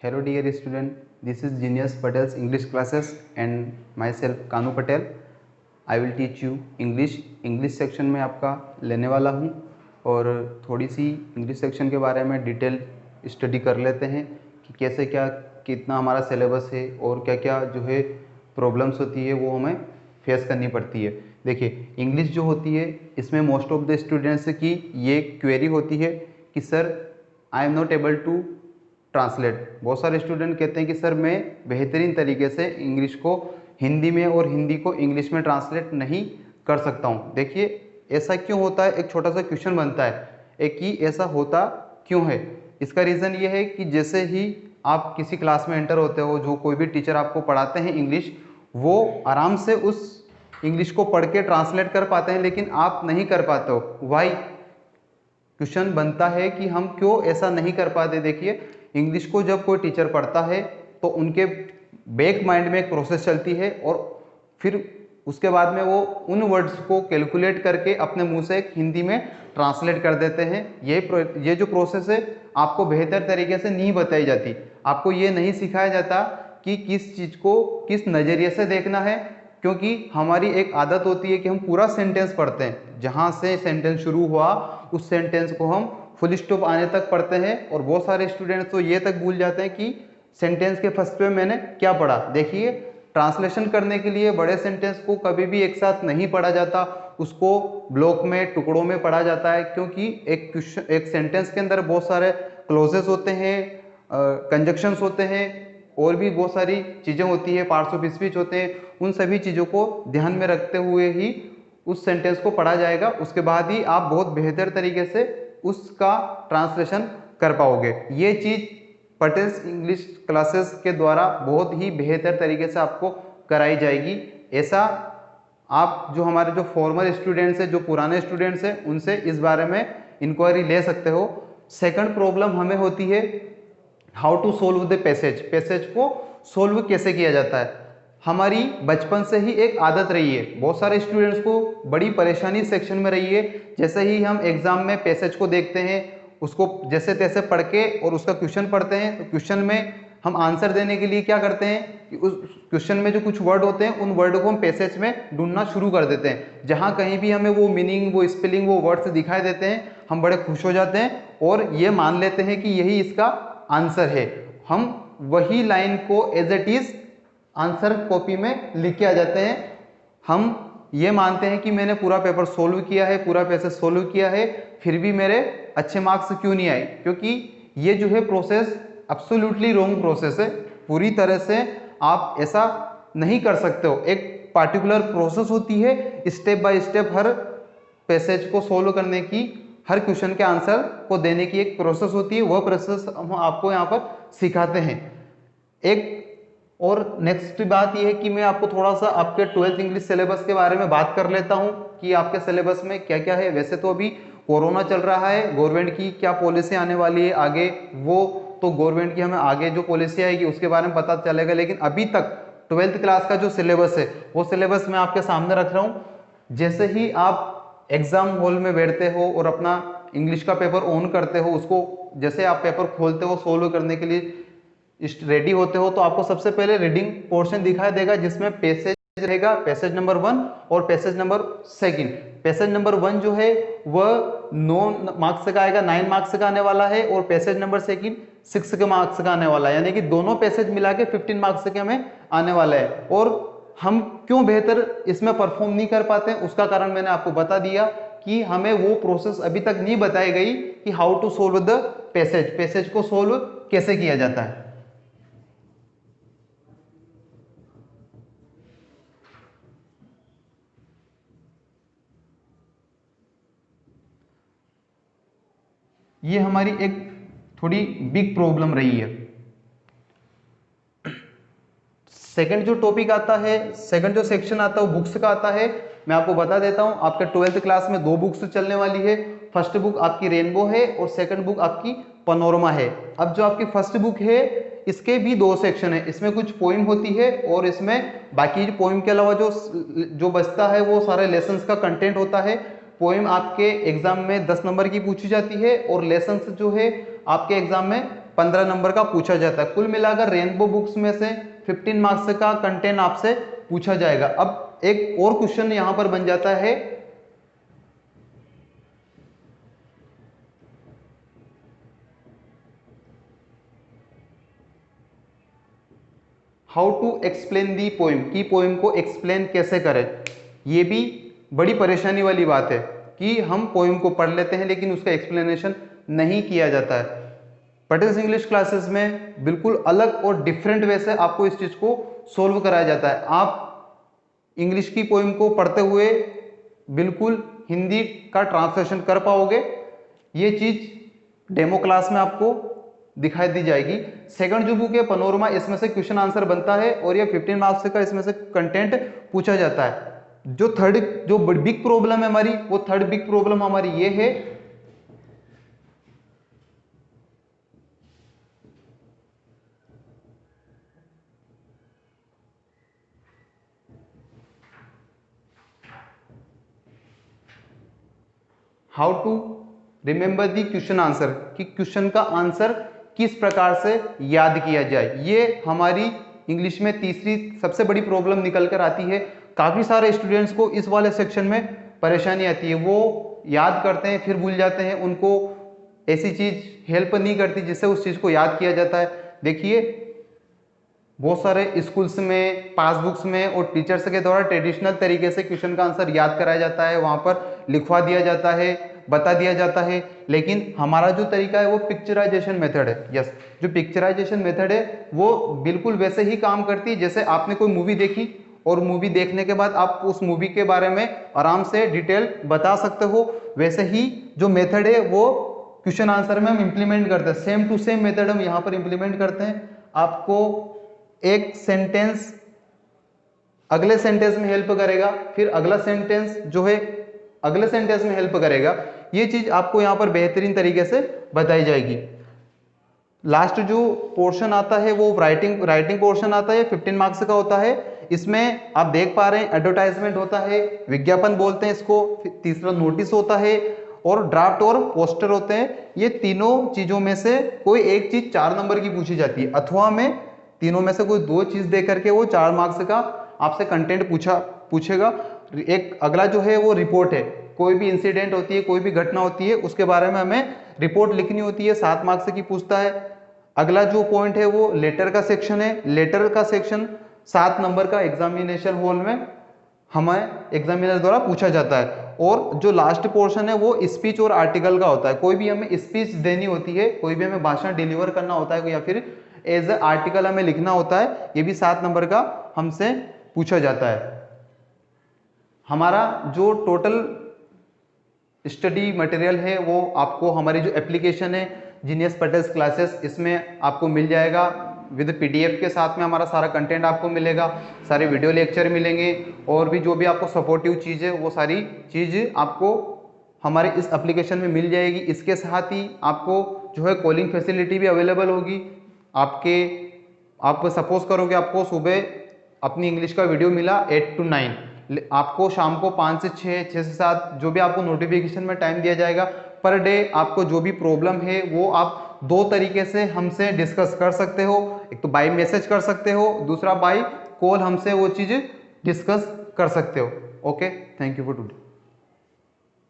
Hello dear student, this is Genius Patel's English classes and myself Kanu Patel. I will teach you English. English section में आपका लेने वाला हूँ और थोड़ी सी इंग्लिश सेक्शन के बारे में डिटेल स्टडी कर लेते हैं कि कैसे क्या कितना हमारा सिलेबस है और क्या क्या जो है प्रॉब्लम्स होती है वो हमें फेस करनी पड़ती है। देखिए इंग्लिश जो होती है इसमें मोस्ट ऑफ द स्टूडेंट्स की ये क्वेरी होती है कि sir I am not able to translate. बहुत सारे स्टूडेंट कहते हैं कि सर मैं बेहतरीन तरीके से इंग्लिश को हिंदी में और हिंदी को इंग्लिश में ट्रांसलेट नहीं कर सकता हूँ। देखिए ऐसा क्यों होता है, एक छोटा सा क्वेश्चन बनता है कि ऐसा होता क्यों है। इसका रीज़न ये है कि जैसे ही आप किसी क्लास में एंटर होते हो, जो कोई भी टीचर आपको पढ़ाते हैं इंग्लिश, वो आराम से उस इंग्लिश को पढ़ के ट्रांसलेट कर पाते हैं, लेकिन आप नहीं कर पाते हो। वाई क्वेश्चन बनता है कि हम क्यों ऐसा नहीं कर पाते। देखिए इंग्लिश को जब कोई टीचर पढ़ता है तो उनके बैक माइंड में एक प्रोसेस चलती है और फिर उसके बाद में वो उन वर्ड्स को कैलकुलेट करके अपने मुंह से हिंदी में ट्रांसलेट कर देते हैं। ये जो प्रोसेस है आपको बेहतर तरीके से नहीं बताई जाती। आपको ये नहीं सिखाया जाता कि किस चीज़ को किस नज़रिए से देखना है, क्योंकि हमारी एक आदत होती है कि हम पूरा सेंटेंस पढ़ते हैं, जहाँ से सेंटेंस शुरू हुआ उस सेंटेंस को हम फुल स्टॉप आने तक पढ़ते हैं। और बहुत सारे स्टूडेंट्स तो ये तक भूल जाते हैं कि सेंटेंस के फर्स्ट पे मैंने क्या पढ़ा। देखिए ट्रांसलेशन करने के लिए बड़े सेंटेंस को कभी भी एक साथ नहीं पढ़ा जाता, उसको ब्लॉक में टुकड़ों में पढ़ा जाता है, क्योंकि एक सेंटेंस के अंदर बहुत सारे क्लोजेस होते हैं, कंजक्शंस होते हैं और भी बहुत सारी चीज़ें होती है, पार्ट्स ऑफ स्पीच होते हैं। उन सभी चीज़ों को ध्यान में रखते हुए ही उस सेंटेंस को पढ़ा जाएगा। उसके बाद ही आप बहुत बेहतर तरीके से उसका ट्रांसलेशन कर पाओगे। ये चीज़ पटेल्स इंग्लिश क्लासेस के द्वारा बहुत ही बेहतर तरीके से आपको कराई जाएगी। ऐसा आप जो हमारे जो फॉर्मर स्टूडेंट्स हैं, जो पुराने स्टूडेंट्स हैं, उनसे इस बारे में इंक्वायरी ले सकते हो। सेकंड प्रॉब्लम हमें होती है how to solve the passage. Passage को सोल्व कैसे किया जाता है। हमारी बचपन से ही एक आदत रही है, बहुत सारे स्टूडेंट्स को बड़ी परेशानी सेक्शन में रही है। जैसे ही हम एग्जाम में पैसेज को देखते हैं, उसको जैसे तैसे पढ़ के और उसका क्वेश्चन पढ़ते हैं, तो क्वेश्चन में हम आंसर देने के लिए क्या करते हैं कि उस क्वेश्चन में जो कुछ वर्ड होते हैं उन वर्ड को हम पैसेज में ढूंढना शुरू कर देते हैं। जहां कहीं भी हमें वो मीनिंग, वो स्पेलिंग, वो वर्ड्स दिखाई देते हैं, हम बड़े खुश हो जाते हैं और ये मान लेते हैं कि यही इसका आंसर है। हम वही लाइन को as it is answer copy में लिख के आ जाते हैं। हम ये मानते हैं कि मैंने पूरा पेपर सोल्व किया है, पूरा पैसेज सोल्व किया है, फिर भी मेरे अच्छे मार्क्स क्यों नहीं आए, क्योंकि ये जो है प्रोसेस एब्सोल्युटली रॉन्ग प्रोसेस है। पूरी तरह से आप ऐसा नहीं कर सकते हो। एक पार्टिकुलर प्रोसेस होती है, step by step her passage को सोल्व करने की, हर क्वेश्चन के आंसर को देने की एक प्रोसेस होती है। वह प्रोसेस हम आपको यहाँ पर सिखाते हैं। एक और नेक्स्ट बात यह है कि मैं आपको थोड़ा सा आपके 12th इंग्लिश सिलेबस के बारे में बात कर लेता हूं कि आपके सिलेबस में क्या क्या है। वैसे तो अभी कोरोना चल रहा है, गवर्नमेंट की क्या पॉलिसी आने वाली है आगे, वो तो गवर्नमेंट की हमें आगे जो पॉलिसी आएगी उसके बारे में पता चलेगा। लेकिन अभी तक 12th क्लास का जो सिलेबस है वो सिलेबस मैं आपके सामने रख रहा हूँ। जैसे ही आप एग्जाम हॉल में बैठते हो और अपना इंग्लिश का पेपर ऑन करते हो, उसको जैसे आप पेपर खोलते हो सोल्व करने के लिए रेडी होते हो, तो आपको सबसे पहले रीडिंग पोर्शन दिखाई देगा जिसमें पैसेज रहेगा, पैसेज नंबर 1 और पैसेज नंबर 2। पैसेज नंबर 1 जो है वह 9 मार्क्स का आएगा, 9 मार्क्स का आने वाला है, और पैसेज नंबर 2 6 के मार्क्स का आने वाला है, यानी कि दोनों पैसेज मिला के 15 मार्क्स के हमें आने वाला है। और हम क्यों बेहतर इसमें परफॉर्म नहीं कर पाते, उसका कारण मैंने आपको बता दिया कि हमें वो प्रोसेस अभी तक नहीं बताई गई कि how to solve the passage, passage को सोल्व कैसे किया जाता है। ये हमारी एक थोड़ी बिग प्रॉब्लम रही है। सेकंड जो टॉपिक आता है, सेकंड जो सेक्शन आता है वो बुक्स का आता है। मैं आपको बता देता हूं, आपके 12th क्लास में 2 बुक्स चलने वाली है। फर्स्ट बुक आपकी रेनबो है और सेकंड बुक आपकी पनोरमा है। अब जो आपकी फर्स्ट बुक है इसके भी 2 सेक्शन है, इसमें कुछ पोइम होती है और इसमें बाकी पोइम के अलावा जो बचता है वो सारे लेसन्स का कंटेंट होता है। पोइम आपके एग्जाम में 10 नंबर की पूछी जाती है और लेसन्स जो है आपके एग्जाम में 15 नंबर का पूछा जाता है। कुल मिलाकर रेनबो बुक्स में से 15 मार्क्स का कंटेंट आपसे पूछा जाएगा। अब एक और क्वेश्चन यहां पर बन जाता है, how to explain the poem, की पोइम को एक्सप्लेन कैसे करें। ये भी बड़ी परेशानी वाली बात है कि हम पोइम को पढ़ लेते हैं लेकिन उसका एक्सप्लेनेशन नहीं किया जाता है। पटेल्स इंग्लिश क्लासेस में बिल्कुल अलग और डिफरेंट वे से आपको इस चीज को सोल्व कराया जाता है। आप इंग्लिश की पोइम को पढ़ते हुए बिल्कुल हिंदी का ट्रांसलेशन कर पाओगे। ये चीज डेमो क्लास में आपको दिखाई दी जाएगी। सेकंड जो बुक है पनोरमा, इसमें से क्वेश्चन आंसर बनता है और ये 15 मार्क्स का इसमें से कंटेंट पूछा जाता है। जो थर्ड जो बिग प्रॉब्लम है हमारी, वो थर्ड बिग प्रॉब्लम हमारी ये है, how to remember the question answer, कि क्वेश्चन का आंसर किस प्रकार से याद किया जाए। ये हमारी इंग्लिश में तीसरी सबसे बड़ी प्रॉब्लम निकल कर आती है। काफी सारे स्टूडेंट्स को इस वाले सेक्शन में परेशानी आती है, वो याद करते हैं फिर भूल जाते हैं, उनको ऐसी चीज हेल्प नहीं करती जिससे उस चीज को याद किया जाता है। देखिए बहुत सारे स्कूल्स में, पासबुक्स में और टीचर्स के द्वारा ट्रेडिशनल तरीके से क्वेश्चन का आंसर याद कराया जाता है, वहां पर लिखवा दिया जाता है, बता दिया जाता है। लेकिन हमारा जो तरीका है वो पिक्चराइजेशन मेथड है। यस, जो पिक्चराइजेशन मेथड है वो बिल्कुल वैसे ही काम करती है जैसे आपने कोई मूवी देखी और मूवी देखने के बाद आप उस मूवी के बारे में आराम से डिटेल बता सकते हो। वैसे ही जो मेथड है वो क्वेश्चन आंसर में हम इंप्लीमेंट करते हैं। सेम टू सेम मेथड हम यहाँ पर इंप्लीमेंट करते हैं। आपको एक सेंटेंस अगले सेंटेंस में हेल्प करेगा, फिर अगला सेंटेंस जो है अगले सेंटेंस में हेल्प करेगा। ये चीज आपको यहां पर बेहतरीन तरीके से बताई जाएगी। लास्ट जो पोर्शन आता है वो राइटिंग पोर्शन आता है, 15 मार्क्स का होता है। इसमें आप देख पा रहे हैं एडवर्टाइजमेंट होता है, विज्ञापन बोलते हैं इसको, तीसरा नोटिस होता है और ड्राफ्ट और पोस्टर होते हैं। ये तीनों चीजों में से कोई एक चीज 4 नंबर की पूछी जाती है, अथवा में तीनों में से कोई 2 चीज दे करके वो 4 मार्क्स का आपसे कंटेंट पूछेगा। एक अगला जो है वो रिपोर्ट है, कोई भी इंसिडेंट होती है, कोई भी घटना होती है, उसके बारे में हमें रिपोर्ट लिखनी होती है, 7 मार्क्स की पूछता है। अगला जो पॉइंट है वो लेटर का सेक्शन है। लेटर का सेक्शन 7 नंबर का एग्जामिनेशन हॉल में हमें एग्जामिनर द्वारा पूछा जाता है। और जो लास्ट पोर्शन है वो स्पीच और आर्टिकल का होता है। कोई भी हमें स्पीच देनी होती है, कोई भी हमें भाषण डिलीवर करना होता है या फिर एज ए आर्टिकल हमें लिखना होता है, ये भी 7 नंबर का हमसे पूछा जाता है। हमारा जो टोटल स्टडी मटेरियल है वो आपको हमारी जो एप्लीकेशन है जीनियस पटेल्स क्लासेस, इसमें आपको मिल जाएगा। विद पीडीएफ के साथ में हमारा सारा कंटेंट आपको मिलेगा, सारे वीडियो लेक्चर मिलेंगे और भी जो भी आपको सपोर्टिव चीज़ है वो सारी चीज़ आपको हमारे इस एप्लीकेशन में मिल जाएगी। इसके साथ ही आपको जो है कॉलिंग फैसिलिटी भी अवेलेबल होगी। आप सपोज करो कि आपको सुबह अपनी इंग्लिश का वीडियो मिला 8 to 9, आपको शाम को 5 से 6, 6 से 7 जो भी आपको नोटिफिकेशन में टाइम दिया जाएगा पर डे, आपको जो भी प्रॉब्लम है वो आप 2 तरीके से हमसे डिस्कस कर सकते हो। एक तो बाय मैसेज कर सकते हो, दूसरा बाय कॉल हमसे वो चीज़ डिस्कस कर सकते हो। Okay, thank you for today.